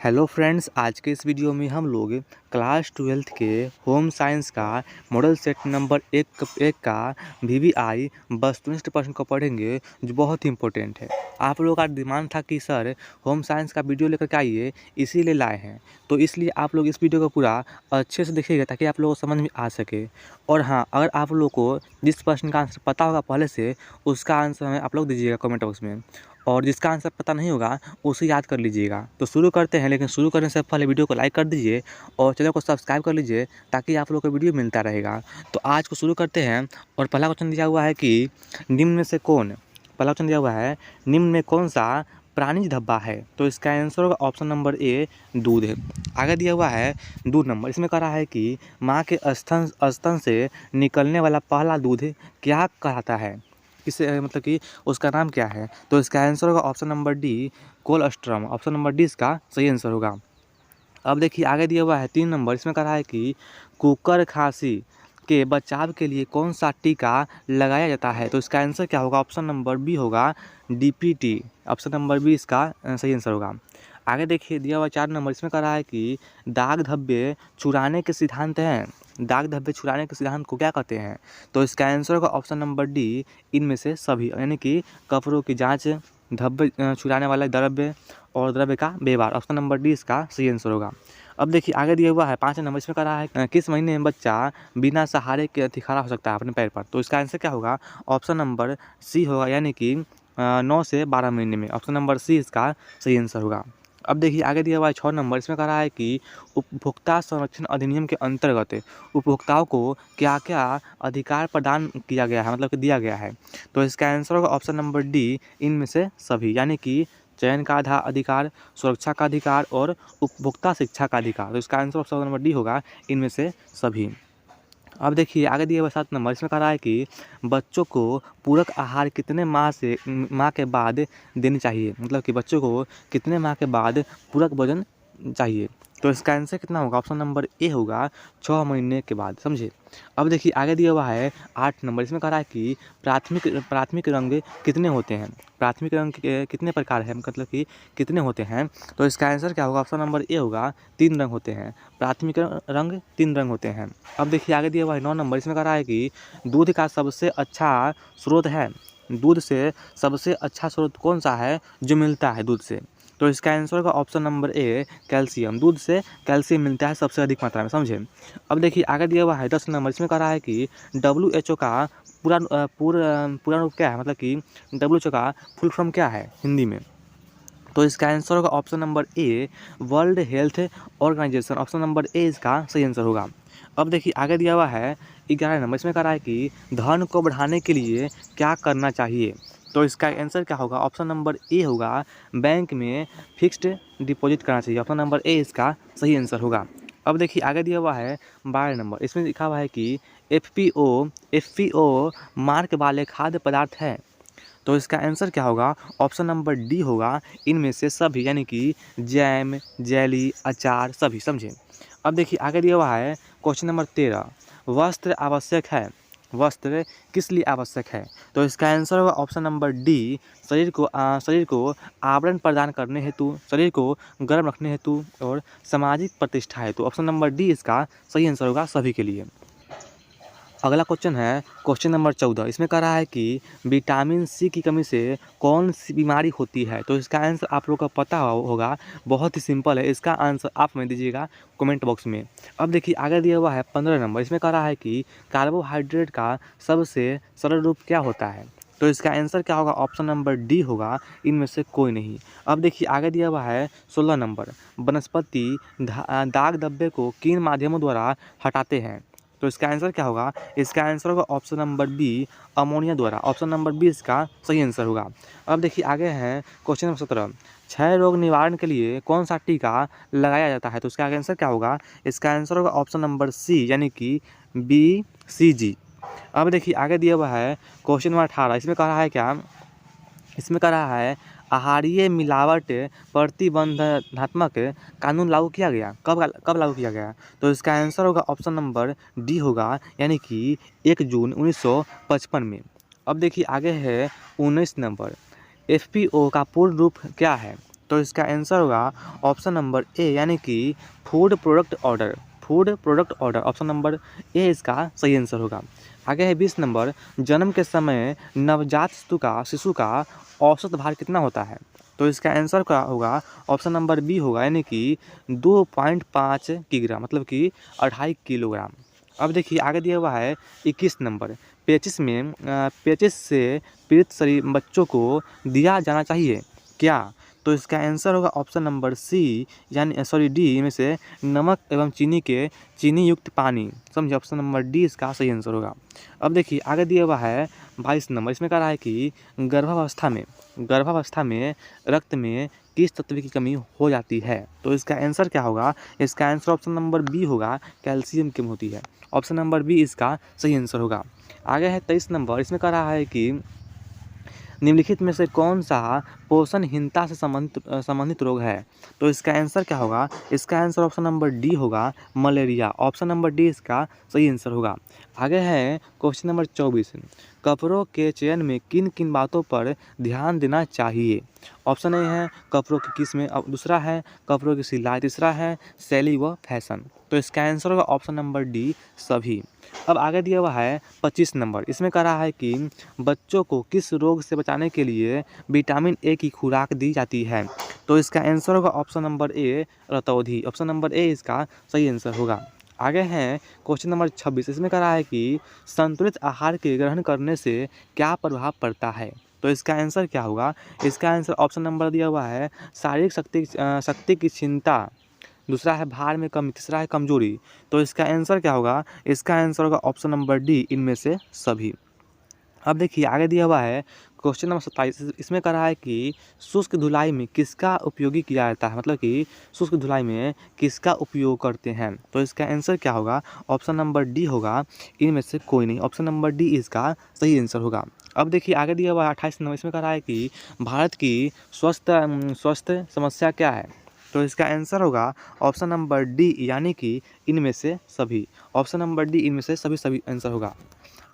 Hello friends, आज के इस वीडियो में हम लोग क्लास 12th के होम साइंस का मॉडल सेट नंबर एक का वीवीआई वस्तुनिष्ठ प्रश्न को पढ़ेंगे, जो बहुत ही इंपॉर्टेंट है। आप लोगों का डिमांड था कि सर होम साइंस का वीडियो लेकर के आइए, इसीलिए लाए हैं। तो इसलिए आप लोग इस वीडियो को पूरा अच्छे से देखिएगा ताकि आप लोगों को समझ में आ सके। और हाँ, अगर आप लोग को जिस प्रश्न का आंसर पता होगा पहले से, उसका आंसर हमें आप लोग दीजिएगा कमेंट बॉक्स में, और जिसका आंसर पता नहीं होगा उसे याद कर लीजिएगा। तो शुरू करते हैं, लेकिन शुरू करने से पहले वीडियो को लाइक कर दीजिए और चैनल को सब्सक्राइब कर लीजिए ताकि आप लोगों को वीडियो मिलता रहेगा। तो आज को शुरू करते हैं। और पहला क्वेश्चन दिया हुआ है कि निम्न में से पहला क्वेश्चन दिया हुआ है, निम्न में कौन सा प्राणिज धब्बा है? तो इसका आंसर होगा ऑप्शन नंबर ए, दूध है। आगे दिया हुआ है 2 नंबर, इसमें कह रहा है कि माँ के स्तन से निकलने वाला पहला दूध क्या कहलाता है? किसे मतलब कि उसका नाम क्या है? तो इसका आंसर होगा option number D, colostrum. Option number D इसका सही आंसर होगा। अब देखिए आगे दिया हुआ है 3 नंबर, इसमें कह रहा है कि कुकर खांसी के बचाव के लिए कौन सा टीका लगाया जाता है? तो इसका आंसर क्या होगा? ऑप्शन नंबर बी होगा, डीपीटी। ऑप्शन नंबर बी इसका सही आंसर होगा। आगे देखिए दिया हुआ 4 नंबर, इसमें कह रहा है कि दाग धब्बे छुड़ाने के सिद्धांत हैं। दाग धब्बे छुड़ाने के सिद्धांत को क्या कहते हैं? तो इसका आंसर होगा ऑप्शन नंबर डी, इनमें से सभी, यानी कि कपड़ों की जांच, धब्बे छुड़ाने वाला द्रव्य और द्रव्य का व्यवहार। ऑप्शन नंबर डी इसका सही आंसर होगा। अब देखिए आगे दिया हुआ है 5 नंबर, इसमें कह रहा है किस महीने में बच्चा बिना सहारे के खड़ा हो सकता है अपने पैर पर? तो इसका आंसर क्या होगा? ऑप्शन नंबर सी होगा, यानी कि 9 से 12 महीने में। ऑप्शन नंबर सी इसका सही आंसर होगा। अब देखिए आगे दिया हुआ है 6 नंबर, इसमें कह रहा है कि उपभोक्ता संरक्षण अधिनियम के अंतर्गत उपभोक्ताओं को क्या क्या अधिकार प्रदान किया गया है, मतलब कि दिया गया है? तो इसका आंसर होगा ऑप्शन नंबर डी, इनमें से सभी, यानी कि चयन का अधिकार, सुरक्षा का अधिकार और उपभोक्ता शिक्षा का अधिकार। तो इसका आंसर ऑप्शन नंबर डी होगा, इनमें से सभी। अब देखिए आगे दिए हुए 7 नंबर, इसमें कह रहा है कि बच्चों को पूरक आहार कितने माह के बाद देनी चाहिए? मतलब कि बच्चों को कितने माह के बाद पूरक भोजन चाहिए? तो इसका आंसर कितना होगा? ऑप्शन नंबर ए होगा, 6 महीने के बाद। समझे? अब देखिए आगे दिया हुआ है 8 नंबर, इसमें कह रहा है कि प्राथमिक रंग कितने होते हैं? प्राथमिक रंग कितने प्रकार हैं, मतलब कि कितने होते हैं? तो इसका आंसर क्या होगा? ऑप्शन नंबर ए होगा, 3 रंग होते हैं। प्राथमिक रंग 3 रंग होते हैं। अब देखिए आगे दिया हुआ है 9 नंबर, इसमें कह रहा है कि दूध का सबसे अच्छा स्रोत है। दूध से सबसे अच्छा स्रोत कौन सा है जो मिलता है दूध से? तो इसका आंसर होगा ऑप्शन नंबर ए, कैल्शियम। दूध से कैल्शियम मिलता है सबसे अधिक मात्रा में। समझे? अब देखिए आगे दिया हुआ है 10 नंबर, इसमें कह रहा है कि WHO का पूरा रूप क्या है, मतलब कि WHO का फुल फॉर्म क्या है हिंदी में? तो इसका आंसर होगा option number A, world health organisation. Option number A इसका सही आंसर होगा। अब देखिए आगे दिया हुआ है 11 नंबर, इसमें कह रहा है कि धन को बढ़ाने के लिए क्या करना चाहिए? तो इसका आंसर क्या होगा? ऑप्शन नंबर ए होगा, बैंक में फिक्स्ड डिपॉजिट करना चाहिए। ऑप्शन नंबर ए इसका सही आंसर होगा। अब देखिए आगे दिया हुआ है 12 नंबर, इसमें लिखा हुआ है कि एफपीओ मार्क वाले खाद्य पदार्थ है। तो इसका आंसर क्या होगा? ऑप्शन नंबर डी होगा, इनमें से सभी, यानी कि जैम, जेली, अचार सभी। समझे? अब देखिए आगे दिया हुआ है क्वेश्चन नंबर 13, वस्त्र आवश्यक है। वस्त्र किस लिए आवश्यक है? तो इसका आंसर होगा ऑप्शन नंबर डी, शरीर को आवरण प्रदान करने हेतु, शरीर को गर्म रखने हेतु और सामाजिक प्रतिष्ठा हेतु। ऑप्शन नंबर डी इसका सही आंसर होगा सभी के लिए। अगला क्वेश्चन है क्वेश्चन नंबर 14, इसमें कह रहा है कि विटामिन सी की कमी से कौन सी बीमारी होती है? तो इसका आंसर आप लोग को पता होगा, बहुत ही सिंपल है। इसका आंसर आप हमें दीजिएगा कमेंट बॉक्स में। अब देखिए आगे दिया हुआ है 15 नंबर, इसमें कह रहा है कि कार्बोहाइड्रेट का सबसे सरल रूप क्या होता है? तो इसका आंसर क्या होगा? ऑप्शन नंबर डी होगा, इनमें से कोई नहीं। अब देखिए आगे दिया हुआ है 16 नंबर, वनस्पति दाग धब्बे को किन माध्यमों द्वारा हटाते हैं? तो इसका आंसर क्या होगा? इसका आंसर होगा ऑप्शन नंबर बी, अमोनिया द्वारा। ऑप्शन नंबर बी इसका सही आंसर होगा। अब देखिए आगे है क्वेश्चन नंबर 17, क्षय रोग निवारण के लिए कौन सा टीका लगाया जाता है? तो इसका आंसर क्या होगा? इसका आंसर होगा ऑप्शन नंबर सी, यानी कि BCG। अब देखिए आगे दिया हुआ है क्वेश्चन नंबर 18, इसमें कह रहा है क्या? इसमें कह रहा है आहारीय मिलावट प्रतिबंधात्मक कानून लागू किया गया। कब लागू किया गया? तो इसका आंसर होगा ऑप्शन नंबर डी होगा, यानी कि 1 जून 1955 में। अब देखिए आगे है 19 नंबर, FPO का पूर्ण रूप क्या है? तो इसका आंसर होगा ऑप्शन नंबर ए यानी कि food product order. Food product order option number A इसका सही आंसर होगा। आगे है 20 नंबर, जन्म के समय नवजात शिशु का औसत भार कितना होता है? तो इसका आंसर क्या होगा? ऑप्शन नंबर बी होगा यानी कि 2.5 किलोग्राम, मतलब कि 2.5 किलोग्राम। अब देखिए आगे दिया हुआ है 21 नंबर, पेचिश से पीड़ित शरीर बच्चों को दिया जाना चाहिए क्या? तो इसका आंसर होगा ऑप्शन नंबर सी यानी डी में से नमक एवं चीनी युक्त पानी। समझिए, ऑप्शन नंबर डी इसका सही आंसर होगा। अब देखिए आगे दिया हुआ है 22 नंबर, इसमें कह रहा है कि गर्भावस्था में रक्त में किस तत्व की कमी हो जाती है? तो इसका आंसर क्या होगा? इसका आंसर ऑप्शन नंबर बी होगा, कैल्शियम की कमी होती है। ऑप्शन नंबर बी इसका सही आंसर होगा। आगे है 23 नंबर, इसमें कह रहा है कि निम्नलिखित में से कौन सा पोषणहीनता से संबंधित रोग है? तो इसका आंसर क्या होगा? इसका आंसर ऑप्शन नंबर डी होगा, मलेरिया। ऑप्शन नंबर डी इसका सही आंसर होगा। आगे है क्वेश्चन नंबर 24, कपड़ों के चयन में किन किन बातों पर ध्यान देना चाहिए? ऑप्शन ए है कपड़ों की किस्में, दूसरा है कपड़ों की सिलाई, तीसरा है शैली व फैशन। तो इसका आंसर होगा ऑप्शन नंबर डी, सभी। अब आगे दिया हुआ है 25 नंबर, इसमें कह रहा है कि बच्चों को किस रोग से बचाने के लिए विटामिन ए की खुराक दी जाती है? तो इसका आंसर होगा ऑप्शन नंबर ए, रतौंधी। ऑप्शन नंबर ए इसका सही आंसर होगा। आगे हैं क्वेश्चन नंबर 26, इसमें कह रहा है कि संतुलित आहार के ग्रहण करने से क्या प्रभाव पड़ता है? तो इसका आंसर क्या होगा? इसका आंसर ऑप्शन नंबर दिया हुआ है, शारीरिक शक्ति की क्षमता, दूसरा है भार में कमी, तीसरा है कमजोरी। तो इसका आंसर क्या होगा? इसका आंसर होगा ऑप्शन नंबर डी, इनमें से सभी। अब देखिए आगे दिया हुआ है क्वेश्चन नंबर 27, इसमें कह रहा है कि शुष्क धुलाई में किसका उपयोगी किया जाता है, मतलब कि शुष्क धुलाई में किसका उपयोग करते हैं? तो इसका आंसर क्या होगा? ऑप्शन नंबर डी होगा, इनमें से कोई नहीं। ऑप्शन नंबर डी इसका सही आंसर होगा। अब देखिए आगे दिया हुआ है 28 नंबर, इसमें कह रहा है कि भारत की स्वास्थ्य समस्या क्या है? तो इसका आंसर होगा ऑप्शन नंबर डी यानी कि इनमें से सभी। ऑप्शन नंबर डी, इनमें से सभी आंसर होगा।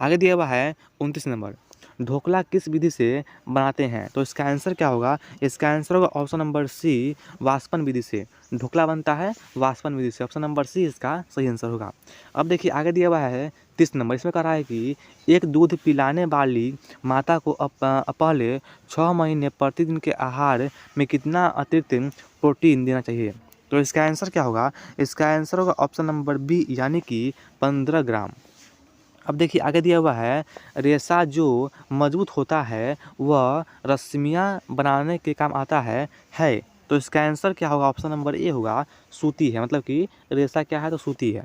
आगे दिया हुआ है 29 नंबर, ढोकला किस विधि से बनाते हैं? तो इसका आंसर क्या होगा? इसका आंसर होगा ऑप्शन नंबर सी, वाष्पन विधि से। ढोकला बनता है वाष्पन विधि से। ऑप्शन नंबर सी इसका सही आंसर होगा। अब देखिए आगे दिया हुआ है 30 नंबर, इसमें कह रहा है कि एक दूध पिलाने वाली माता को पहले 6 महीने प्रतिदिन के आहार में कितना अतिरिक्त प्रोटीन देना चाहिए? तो इसका आंसर क्या होगा? इसका आंसर होगा ऑप्शन नंबर बी यानी कि 15 ग्राम। अब देखिए आगे दिया हुआ है, रेशा जो मजबूत होता है वह रस्सियाँ बनाने के काम आता है। तो इसका आंसर क्या होगा? ऑप्शन नंबर ए होगा, सूती है, मतलब कि रेशा क्या है? तो सूती है।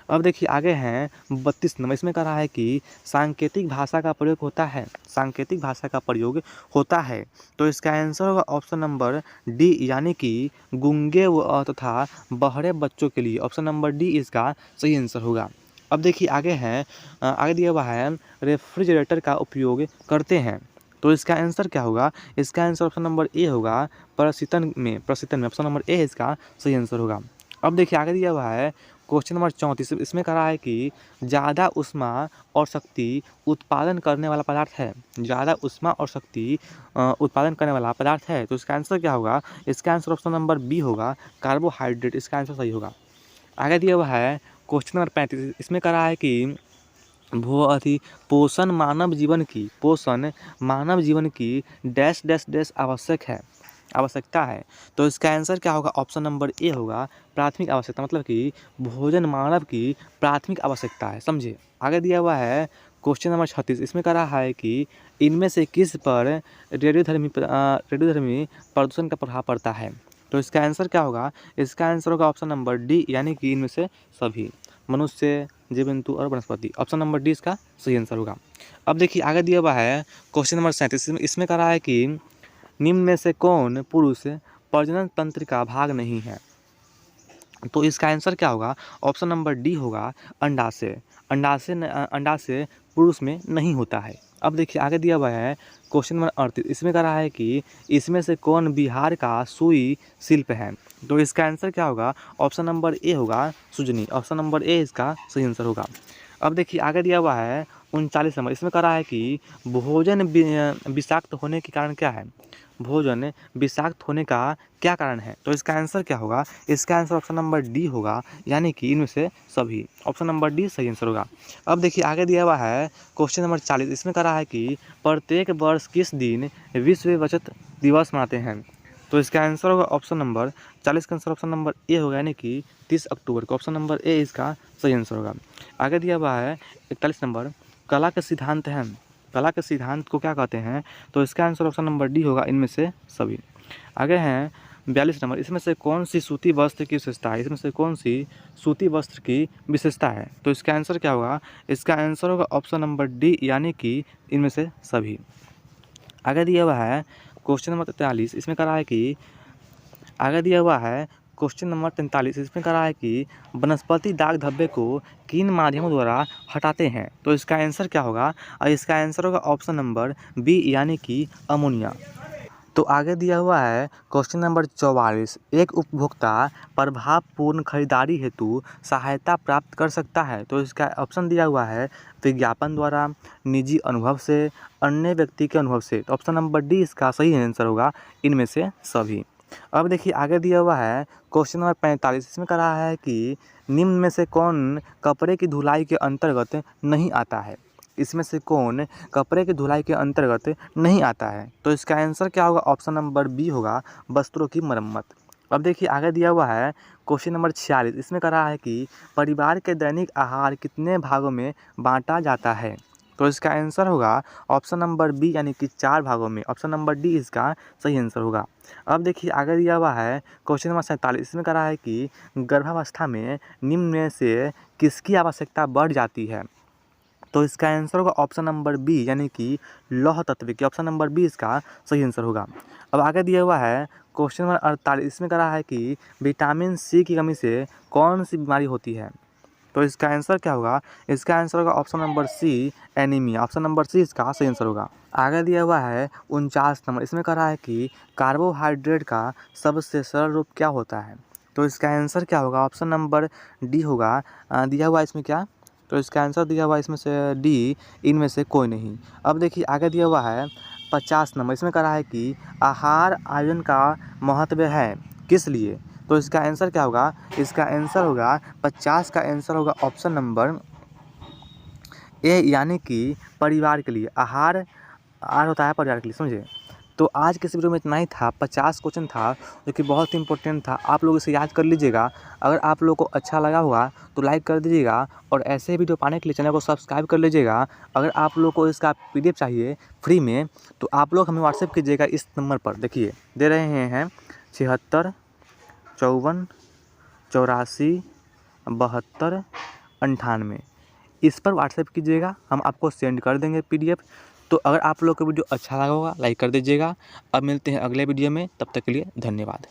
अब देखिए आगे हैं 32 नंबर, इसमें कह रहा है कि सांकेतिक भाषा का प्रयोग होता है। सांकेतिक भाषा का प्रयोग होता है। तो इसका आंसर होगा ऑप्शन नंबर डी यानी कि गूंगे तथा बहरे बच्चों के लिए। ऑप्शन नंबर डी इसका सही आंसर होगा। अब देखिए आगे दिया हुआ है, रेफ्रिजरेटर का उपयोग करते हैं। तो इसका आंसर क्या होगा? इसका आंसर ऑप्शन नंबर ए होगा, प्रशीतन में। ऑप्शन नंबर ए इसका सही आंसर होगा। अब देखिए आगे दिया हुआ है क्वेश्चन नंबर 34, इसमें कह रहा है कि ज़्यादा ऊष्मा और शक्ति उत्पादन करने वाला पदार्थ है। ज़्यादा ऊष्मा और शक्ति उत्पादन करने वाला पदार्थ है। तो इसका आंसर क्या होगा? इसका आंसर ऑप्शन नंबर बी होगा, कार्बोहाइड्रेट। इसका आंसर सही होगा। आगे दिया हुआ है क्वेश्चन नंबर 35, इसमें कह रहा है कि पोषण मानव जीवन की डैश डैश डैश आवश्यकता है। तो इसका आंसर क्या होगा? ऑप्शन नंबर ए होगा, प्राथमिक आवश्यकता, मतलब कि भोजन मानव की प्राथमिक आवश्यकता है। समझिए आगे दिया हुआ है क्वेश्चन नंबर 36, इसमें कह रहा है कि इनमें से किस पर रेडियोधर्मी प्रदूषण का प्रभाव पड़ता है? तो इसका आंसर क्या होगा? इसका आंसर होगा ऑप्शन नंबर डी यानी कि इनमें से सभी, मनुष्य, जीव जंतु और वनस्पति। ऑप्शन नंबर डी इसका सही आंसर होगा। अब देखिए आगे दिया हुआ है क्वेश्चन नंबर 37, इसमें कह रहा है कि निम्न में से कौन पुरुष प्रजनन तंत्र का भाग नहीं है? तो इसका आंसर क्या होगा? ऑप्शन नंबर डी होगा, अंडाशय। अंडाशय पुरुष में नहीं होता है। अब देखिए आगे दिया हुआ है क्वेश्चन नंबर 38, इसमें कह रहा है कि इसमें से कौन बिहार का सुई शिल्प है? तो इसका आंसर क्या होगा? ऑप्शन नंबर ए होगा, सुजनी। ऑप्शन नंबर ए इसका सही आंसर होगा। अब देखिए आगे दिया हुआ है 39 नंबर, इसमें कह रहा है कि भोजन विषाक्त होने के कारण क्या है? भोजन विषाक्त होने का क्या कारण है? तो इसका आंसर क्या होगा? इसका आंसर ऑप्शन नंबर डी होगा, यानी कि इनमें से सभी। ऑप्शन नंबर डी सही आंसर होगा। अब देखिए आगे दिया हुआ है क्वेश्चन नंबर 40। इसमें कह रहा है कि प्रत्येक वर्ष किस दिन विश्व बचत दिवस मनाते हैं? तो इसका आंसर होगा ऑप्शन नंबर 40 का आंसर ऑप्शन नंबर ए होगा, यानी कि 30 अक्टूबर को। ऑप्शन नंबर ए इसका सही आंसर होगा। आगे दिया हुआ है 41 नंबर, कला के सिद्धांत हैं। कला के सिद्धांत को क्या कहते हैं? तो इसका आंसर ऑप्शन नंबर डी होगा, इनमें से सभी। आगे हैं 42 नंबर, इसमें से कौन सी सूती वस्त्र की विशेषता है? इसमें से कौन सी सूती वस्त्र की विशेषता है? तो इसका आंसर क्या होगा? इसका आंसर होगा ऑप्शन नंबर डी, यानी कि इनमें से सभी। आगे दिया हुआ है क्वेश्चन नंबर 43। इसमें कह रहा है कि आगे दिया हुआ है क्वेश्चन नंबर 43। इसमें कह रहा है कि वनस्पति दाग धब्बे को किन माध्यमों द्वारा हटाते हैं? तो इसका आंसर क्या होगा? और इसका आंसर होगा ऑप्शन नंबर बी, यानी कि अमोनिया। तो आगे दिया हुआ है क्वेश्चन नंबर 44। एक उपभोक्ता प्रभावपूर्ण खरीदारी हेतु सहायता प्राप्त कर सकता है? तो इसका ऑप्शन दिया हुआ है विज्ञापन द्वारा, निजी अनुभव से, अन्य व्यक्ति के अनुभव से। तो ऑप्शन नंबर डी इसका सही आंसर होगा, इनमें से सभी। अब देखिए आगे दिया हुआ है क्वेश्चन नंबर 45। इसमें कह रहा है कि निम्न में से कौन कपड़े की धुलाई के अंतर्गत नहीं आता है? इसमें से कौन कपड़े की धुलाई के अंतर्गत नहीं आता है? तो इसका आंसर क्या होगा? ऑप्शन नंबर बी होगा, वस्त्रों की मरम्मत। अब देखिए आगे दिया हुआ है क्वेश्चन नंबर 46। इसमें कह रहा है कि परिवार के दैनिक आहार कितने भागों में बांटा जाता है? तो इसका आंसर होगा ऑप्शन नंबर बी, यानी कि 4 भागों में। ऑप्शन नंबर डी इसका सही आंसर होगा। अब देखिए आगे दिया हुआ है क्वेश्चन नंबर 47। इसमें कह रहा है कि गर्भावस्था में निम्न में से किसकी आवश्यकता बढ़ जाती है? तो इसका आंसर होगा ऑप्शन नंबर बी, यानी कि लौह तत्व की। ऑप्शन नंबर बी इसका सही आंसर होगा। अब आगे दिया हुआ है क्वेश्चन नंबर 48। इसमें कह रहा है कि विटामिन सी की कमी से कौन सी बीमारी होती है? तो इसका आंसर क्या होगा? इसका आंसर होगा option number C, anaemia. Option number C इसका सही आंसर होगा। आगे दिया हुआ है 49 नंबर। इसमें कह रहा है कि कार्बोहाइड्रेट का सबसे सरल रूप क्या होता है? तो इसका आंसर क्या होगा? ऑप्शन नंबर डी होगा। दिया हुआ इसमें क्या? तो इसका आंसर दिया हुआ इसमें से डी, इनमें से कोई नहीं। अब देखिए आगे दिया हुआ है 50 नंबर। इसमें कह रहा है कि आहार आयरन का महत्व है, किस लिए? तो इसका आंसर क्या होगा? इसका आंसर होगा 50 का आंसर होगा ऑप्शन नंबर ए, यानी कि परिवार के लिए। आहार होता है परिवार के लिए, समझे? तो आज के इस वीडियो में इतना ही था। 50 क्वेश्चन था जो कि बहुत ही इंपॉर्टेंट था। आप लोग इसे याद कर लीजिएगा। अगर आप लोग को अच्छा लगा होगा तो लाइक कर दीजिएगा, और ऐसे वीडियो पाने के लिए चैनल को सब्सक्राइब कर लीजिएगा। अगर आप लोग को इसका PDF चाहिए फ्री में, तो आप लोग हमें व्हाट्सएप कीजिएगा इस नंबर पर। देखिए दे रहे हैं 76 54 84 72 98। इस पर व्हाट्सएप कीजिएगा, हम आपको सेंड कर देंगे PDF। तो अगर आप लोग को वीडियो अच्छा लगा होगा लाइक कर दीजिएगा। अब मिलते हैं अगले वीडियो में, तब तक के लिए धन्यवाद।